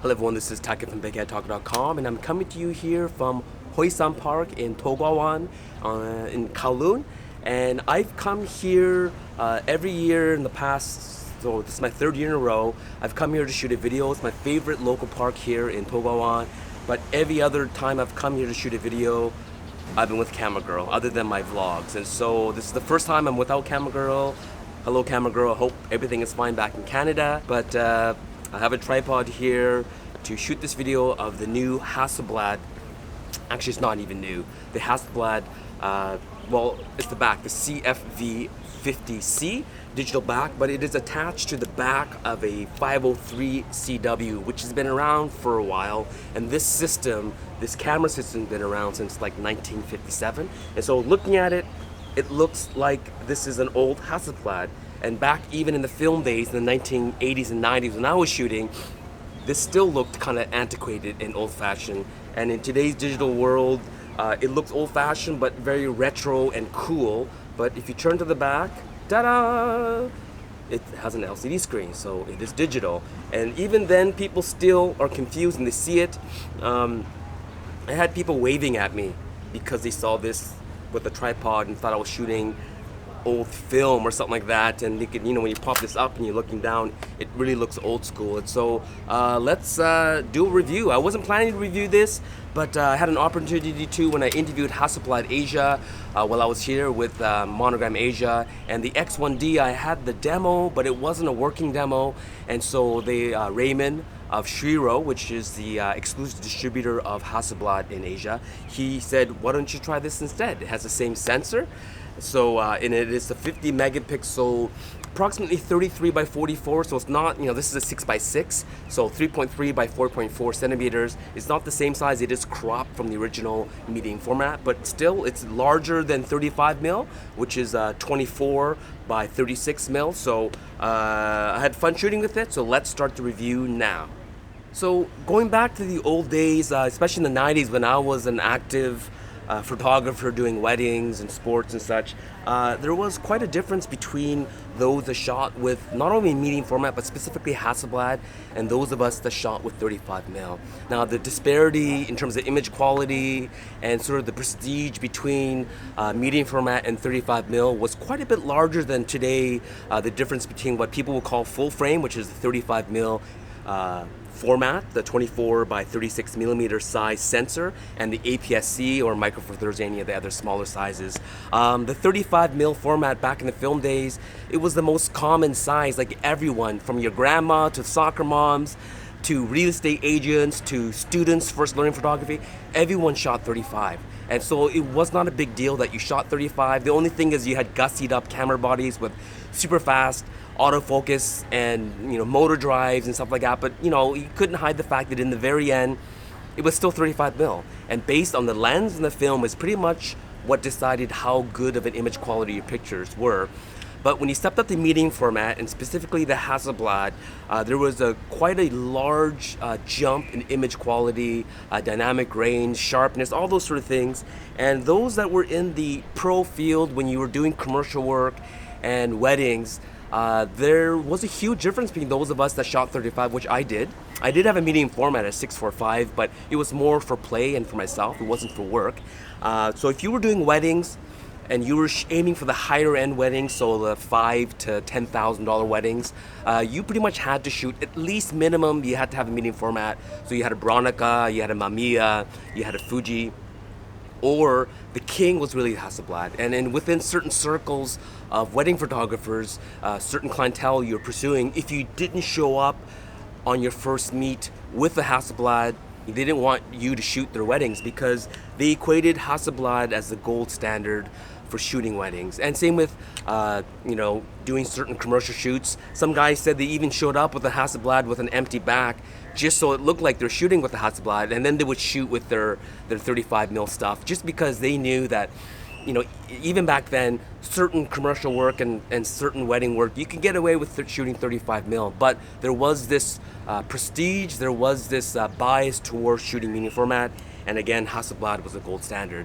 Hello everyone, this is Taka from bigheadtaco.com, and I'm coming to you here from Hoi San Park in Togawan in Kowloon. And I've come here every year in the past, so this is my third year in a row. I've come here to shoot a video. It's my favorite local park here in Togawan, but every other time I've come here to shoot a video, I've been with Camera Girl, other than my vlogs. And so this is the first time I'm without Camera Girl. Hello Camera Girl, I hope everything is fine back in Canada. But I have a tripod here to shoot this video of the new Hasselblad. Actually, it's not even new. The Hasselblad, well, it's the back, the CFV-50c digital back, but it is attached to the back of a 503 CW, which has been around for a while. And this system, this camera system, has been around since like 1957. And so looking at it, it looks like this is an old Hasselblad. And back even in the film days, in the 1980s and 90s when I was shooting, this still looked kind of antiquated and old-fashioned. And in today's digital world, it looks old-fashioned but very retro and cool. But if you turn to the back, ta-da! It has an LCD screen, so it is digital. And even then, people still are confused and they see it. I had people waving at me because they saw this with a tripod and thought I was shooting old film or something like that, and they could, you know, when you pop this up and you're looking down, it really looks old school. And so let's do a review. I wasn't planning to review this, but I had an opportunity to when I interviewed Hasselblad Asia while I was here with Monogram Asia, and the X1D, I had the demo, but it wasn't a working demo. And so they Raymond of SHRIRO, which is the exclusive distributor of Hasselblad in Asia, he said, why don't you try this instead? It has the same sensor. So and it is a 50 megapixel, approximately 33 by 44. So it's not, you know, this is a 6 by 6, so 3.3 by 4.4 centimeters. It's not the same size. It is cropped from the original medium format, but still it's larger than 35 mil, which is 24 by 36 mil. So I had fun shooting with it. So let's start the review now. So going back to the old days, especially in the 90s when I was an active photographer doing weddings and sports and such, there was quite a difference between those that shot with not only medium format but specifically Hasselblad and those of us that shot with 35 mil. Now the disparity in terms of image quality and sort of the prestige between medium format and 35 mil was quite a bit larger than today. The difference between what people will call full frame, which is the 35 mil format, the 24 by 36 millimeter size sensor, and the APS-C or Micro Four Thirds, any of the other smaller sizes. The 35 mil format back in the film days, it was the most common size. Like everyone, from your grandma to soccer moms, to real estate agents, to students first learning photography, everyone shot 35. And so it was not a big deal that you shot 35. The only thing is you had gussied up camera bodies with super fast autofocus and, you know, motor drives and stuff like that. But, you know, you couldn't hide the fact that in the very end, it was still 35 mil. And based on the lens in the film is pretty much what decided how good of an image quality your pictures were. But when you stepped up to medium format, and specifically the Hasselblad, there was quite a large jump in image quality, dynamic range, sharpness, all those sort of things. And those that were in the pro field when you were doing commercial work and weddings, there was a huge difference between those of us that shot 35, which I did. I did have a medium format at 645, but it was more for play and for myself. It wasn't for work. So if you were doing weddings, and you were aiming for the higher end weddings, so the $5,000 to $10,000 weddings, you pretty much had to shoot at least minimum. You had to have a medium format. So you had a Bronica, you had a Mamiya, you had a Fuji, or the king was really Hasselblad. And within certain circles of wedding photographers, certain clientele you're pursuing, if you didn't show up on your first meet with the Hasselblad, they didn't want you to shoot their weddings because they equated Hasselblad as the gold standard for shooting weddings. And same with, you know, doing certain commercial shoots. Some guys said they even showed up with a Hasselblad with an empty back just so it looked like they're shooting with the Hasselblad, and then they would shoot with their 35 mil stuff just because they knew that, you know, even back then, certain commercial work and certain wedding work, you can get away with shooting 35 mil, but there was this prestige, there was this bias towards shooting medium format, and again, Hasselblad was the gold standard.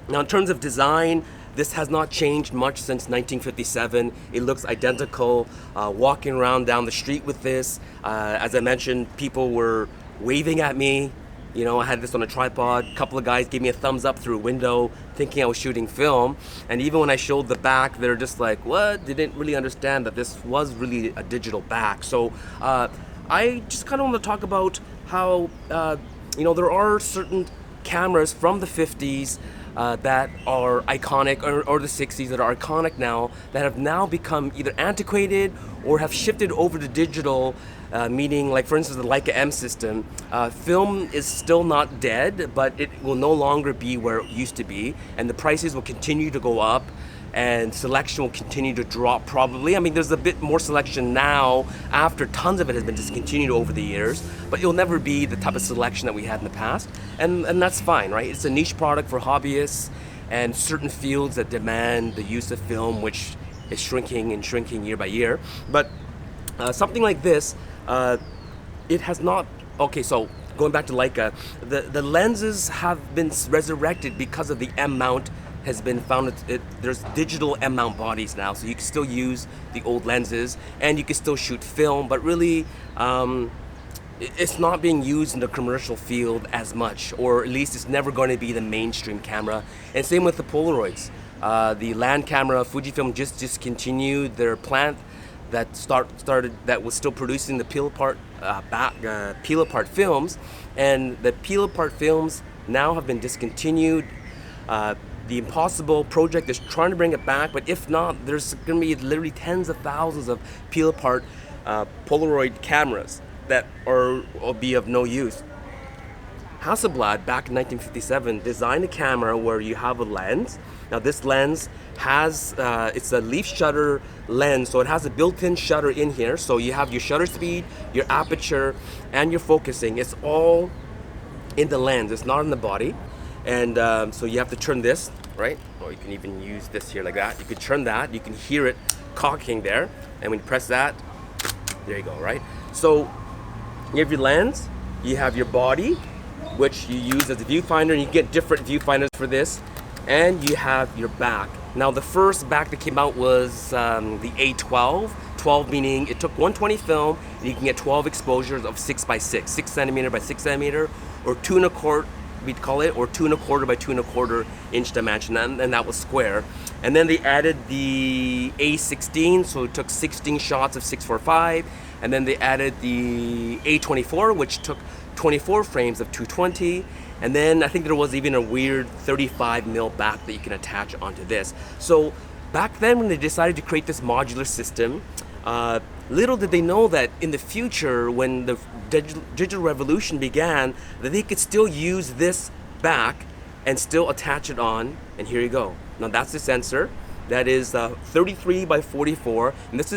Now in terms of design, This has not changed much since 1957. It looks identical. Walking around down the street with this, as I mentioned, people were waving at me. You know, I had this on a tripod. A couple of guys gave me a thumbs up through a window thinking I was shooting film. And even when I showed the back, they're just like, what? They didn't really understand that this was really a digital back. So I just kind of want to talk about how, you know, there are certain cameras from the 50s that are iconic, or the 60s that are iconic now, that have now become either antiquated or have shifted over to digital. Meaning, like for instance, the Leica M system, film is still not dead, but it will no longer be where it used to be, and the prices will continue to go up, and selection will continue to drop probably. I mean, there's a bit more selection now after tons of it has been discontinued over the years, but it'll never be the type of selection that we had in the past, and that's fine, right? It's a niche product for hobbyists and certain fields that demand the use of film, which is shrinking and shrinking year by year. But something like this, it has not. Okay, so going back to Leica, the lenses have been resurrected because of the M mount has been found. There's digital M mount bodies now, so you can still use the old lenses and you can still shoot film, but really it's not being used in the commercial field as much, or at least it's never going to be the mainstream camera. And same with the Polaroids. The land camera, Fujifilm just discontinued their plant that started that was still producing the peel apart films, and the peel apart films now have been discontinued. The Impossible project is trying to bring it back, but if not, there's going to be literally tens of thousands of peel apart Polaroid cameras that will be of no use. Hasselblad, back in 1957, designed a camera where you have a lens. Now this lens has, it's a leaf shutter lens, so it has a built-in shutter in here. So you have your shutter speed, your aperture, and your focusing. It's all in the lens, it's not in the body. And so you have to turn this, right? Or you can even use this here like that. You could turn that, you can hear it cocking there. And when you press that, there you go, right? So you have your lens, you have your body, which you use as a viewfinder, and you get different viewfinders for this, and you have your back. Now the first back that came out was the A12, 12 meaning it took 120 film, and you can get 12 exposures of 6x6, 6 centimeter by 6 centimeter, or 2 1/4, we'd call it, or 2 1/4 by 2 1/4 inch dimension, and that was square. And then they added the A16, so it took 16 shots of 645, and then they added the A24, which took 24 frames of 220, and then I think there was even a weird 35 mil back that you can attach onto this. So back then when they decided to create this modular system, little did they know that in the future, when the digital revolution began, that they could still use this back and still attach it on, and here you go. Now that's the sensor. That is 33 by 44, and this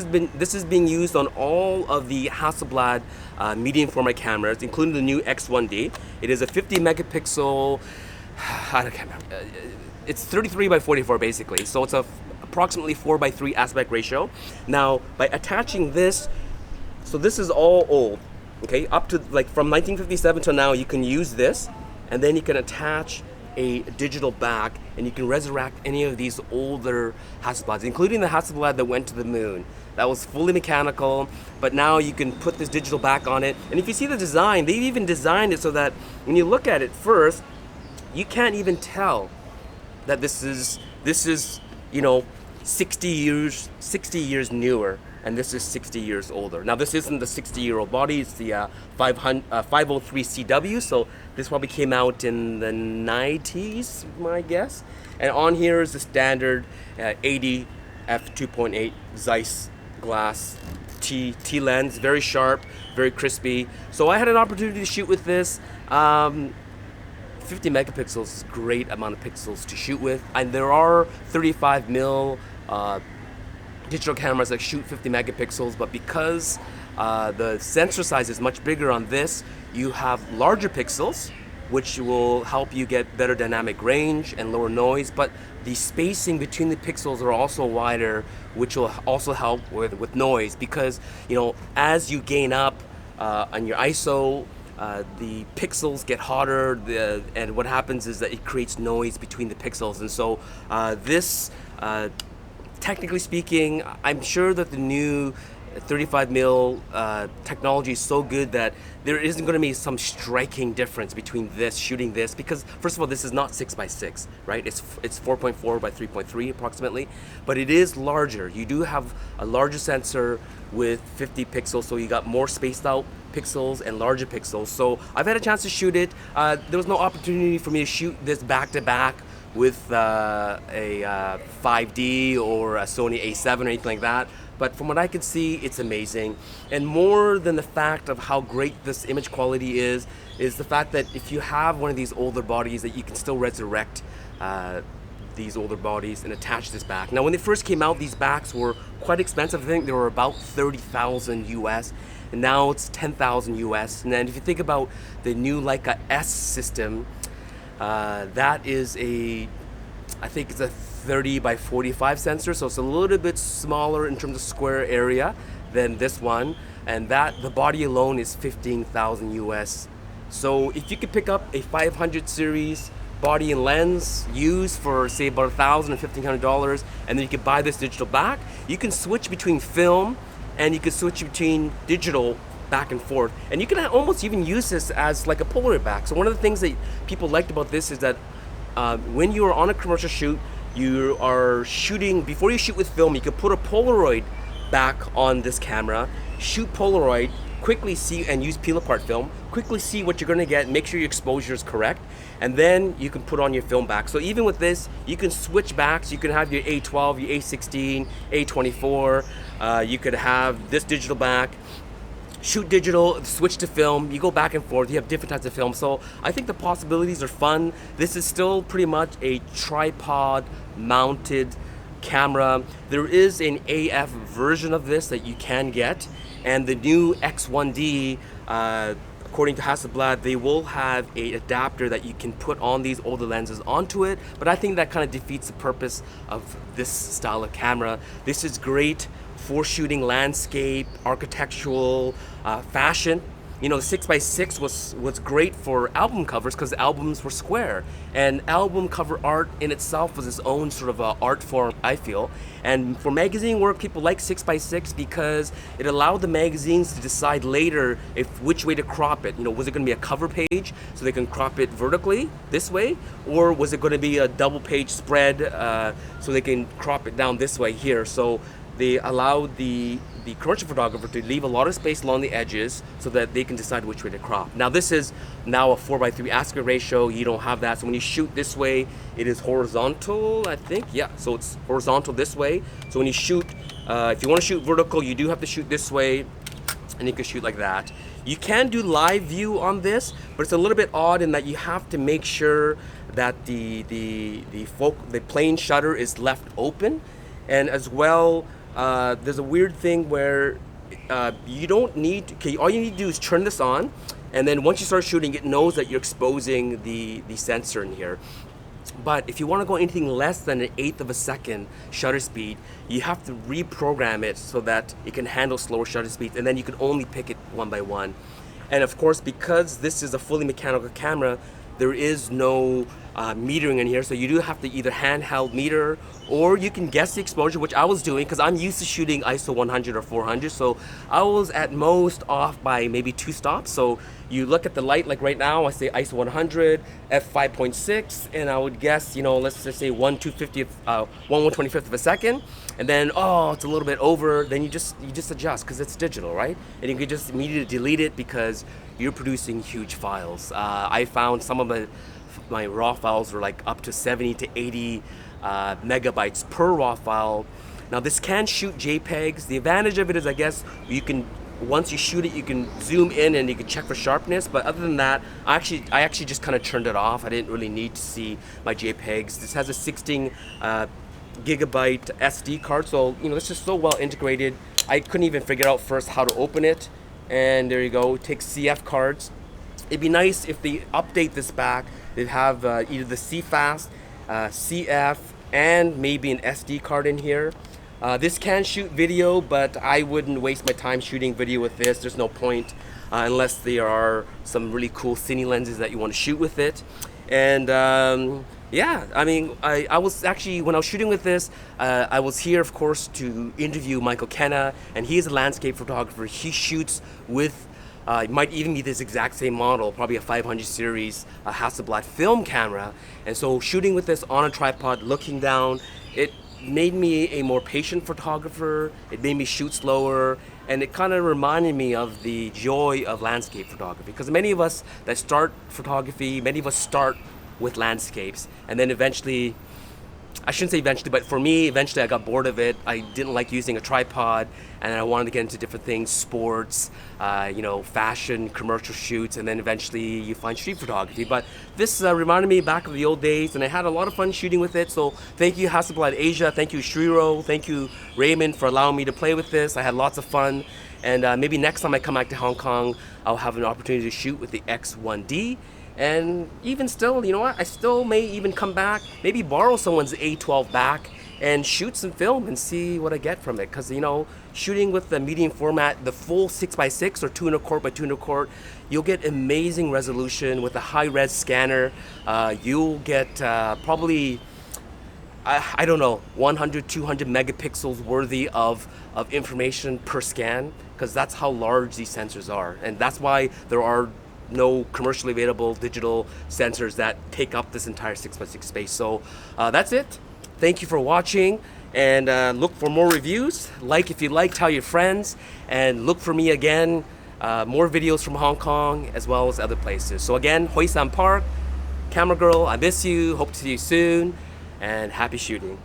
is being used on all of the Hasselblad medium format cameras, including the new X1D. It is a 50 megapixel. I can't remember. It's 33 by 44 basically, so it's approximately 4:3 aspect ratio. Now by attaching this, so this is all old, okay, up to like from 1957 to now, you can use this, and then you can attach a digital back, and you can resurrect any of these older Hasselblads, including the Hasselblad that went to the moon. That was fully mechanical, but now you can put this digital back on it. And if you see the design, they've even designed it so that when you look at it first, you can't even tell that this is you know 60 years newer, and this is 60 years older. Now this isn't the 60-year-old body, it's the 503 CW, so this probably came out in the 90s, my guess. And on here is the standard 80 f2.8 Zeiss glass T lens, very sharp, very crispy. So I had an opportunity to shoot with this. 50 megapixels is a great amount of pixels to shoot with, and there are 35 mil digital cameras that shoot 50 megapixels, but because the sensor size is much bigger on this, you have larger pixels, which will help you get better dynamic range and lower noise, but the spacing between the pixels are also wider, which will also help with noise, because you know, as you gain up on your ISO, the pixels get hotter, and what happens is that it creates noise between the pixels. And so this, technically speaking, I'm sure that the new 35mm technology is so good that there isn't going to be some striking difference between shooting this, because first of all, this is not 6x6, right? It's 4.4 by 3.3 approximately, but it is larger. You do have a larger sensor with 50 pixels, so you got more spaced out pixels and larger pixels. So I've had a chance to shoot it. There was no opportunity for me to shoot this back to back with a 5D or a Sony A7 or anything like that. But from what I could see, it's amazing. And more than the fact of how great this image quality is the fact that if you have one of these older bodies, that you can still resurrect these older bodies and attach this back. Now, when they first came out, these backs were quite expensive. I think they were about 30,000 US, and now it's 10,000 US. And then if you think about the new Leica S system, that is I think it's a 30 by 45 sensor, so it's a little bit smaller in terms of square area than this one, and the body alone is 15,000 US. So if you could pick up a 500 series body and lens used for say about $1,000 or $1,500, and then you could buy this digital back, you can switch between film and you can switch between digital back and forth, and you can almost even use this as like a Polaroid back. So one of the things that people liked about this is that when you are on a commercial shoot, you are shooting, before you shoot with film, you can put a Polaroid back on this camera, shoot Polaroid, quickly see, and use peel apart film, quickly see what you're going to get, make sure your exposure is correct, and then you can put on your film back. So even with this, you can switch backs. You can have your A12, your A16, A24, you could have this digital back, shoot digital, switch to film, you go back and forth, you have different types of film. So I think the possibilities are fun. This is still pretty much a tripod mounted camera. There is an AF version of this that you can get, and the new X1D, according to Hasselblad, they will have an adapter that you can put on these older lenses onto it, but I think that kind of defeats the purpose of this style of camera. This is great for shooting landscape, architectural, fashion. You know, the 6x6 was great for album covers because the albums were square, and album cover art in itself was its own sort of art form, I feel. And for magazine work, people like 6x6 because it allowed the magazines to decide later which way to crop it. You know, was it going to be a cover page so they can crop it vertically this way, or was it going to be a double page spread so they can crop it down this way here? So they allowed the commercial photographer to leave a lot of space along the edges so that they can decide which way to crop. Now this is now a 4:3 aspect ratio. You don't have that, so when you shoot this way, it is horizontal, I think. Yeah, so it's horizontal this way. So when you shoot, if you want to shoot vertical, you do have to shoot this way, and you can shoot like that. You can do live view on this, but it's a little bit odd in that you have to make sure that the plane shutter is left open, and as well, there's a weird thing where you don't need, all you need to do is turn this on, and then once you start shooting, it knows that you're exposing the sensor in here. But if you want to go anything less than 1/8 of a second shutter speed, you have to reprogram it so that it can handle slower shutter speeds, and then you can only pick it one by one. And of course, because this is a fully mechanical camera, there is no metering in here, so you do have to either handheld meter, or you can guess the exposure, which I was doing because I'm used to shooting ISO 100 or 400, so I was at most off by maybe 2 stops. So you look at the light, like right now, I say ISO 100, f5.6, and I would guess, you know, let's just say 1/125th of a second, and then, oh, it's a little bit over, then you just adjust because it's digital, right? And you can just immediately delete it because you're producing huge files. I found some of my raw files were like up to 70 to 80 megabytes per raw file. Now this can shoot JPEGs. The advantage of it is, I guess, you can, once you shoot it, you can zoom in and you can check for sharpness, but other than that, I actually just kind of turned it off. I didn't really need to see my JPEGs. This has a 16 gigabyte SD card, so you know, this is so well integrated. I couldn't even figure out first how to open it, and there you go. It takes CF cards. It'd be nice if they update this back. They'd have either the CFast, CF, and maybe an SD card in here. This can shoot video, but I wouldn't waste my time shooting video with this. There's no point. unless there are some really cool cine lenses that you want to shoot with it. And yeah, I mean, I was actually, when I was shooting with this, I was here, of course, to interview Michael Kenna, and he is a landscape photographer. He shoots with, it might even be this exact same model, probably a 500 series Hasselblad film camera. And so shooting with this on a tripod, looking down, it made me a more patient photographer. It made me shoot slower, and it kind of reminded me of the joy of landscape photography, because many of us that start photography, many of us start with landscapes, and then eventually, I shouldn't say eventually, but for me, eventually I got bored of it. I didn't like using a tripod, and I wanted to get into different things, sports, you know, fashion, commercial shoots, and then eventually you find street photography. But this reminded me back of the old days, and I had a lot of fun shooting with it. So thank you, Hasselblad Asia, thank you, SHRIRO, thank you, Raymond, for allowing me to play with this. I had lots of fun, and maybe next time I come back to Hong Kong, I'll have an opportunity to shoot with the X1D. And even still, you know what, I still may even come back, maybe borrow someone's A12 back and shoot some film and see what I get from it. Because, you know, shooting with the medium format, the full 6x6 or 2.25 by 2.25, you'll get amazing resolution with a high-res scanner. You'll get probably, I don't know, 100, 200 megapixels worthy of information per scan, because that's how large these sensors are. And that's why there are no commercially available digital sensors that take up this entire 6x6 space. So that's it. Thank you for watching, and look for more reviews. Like if you like, tell your friends, and look for me again, more videos from Hong Kong as well as other places. So again, Hoi San Park, camera girl, I miss you, hope to see you soon, and happy shooting.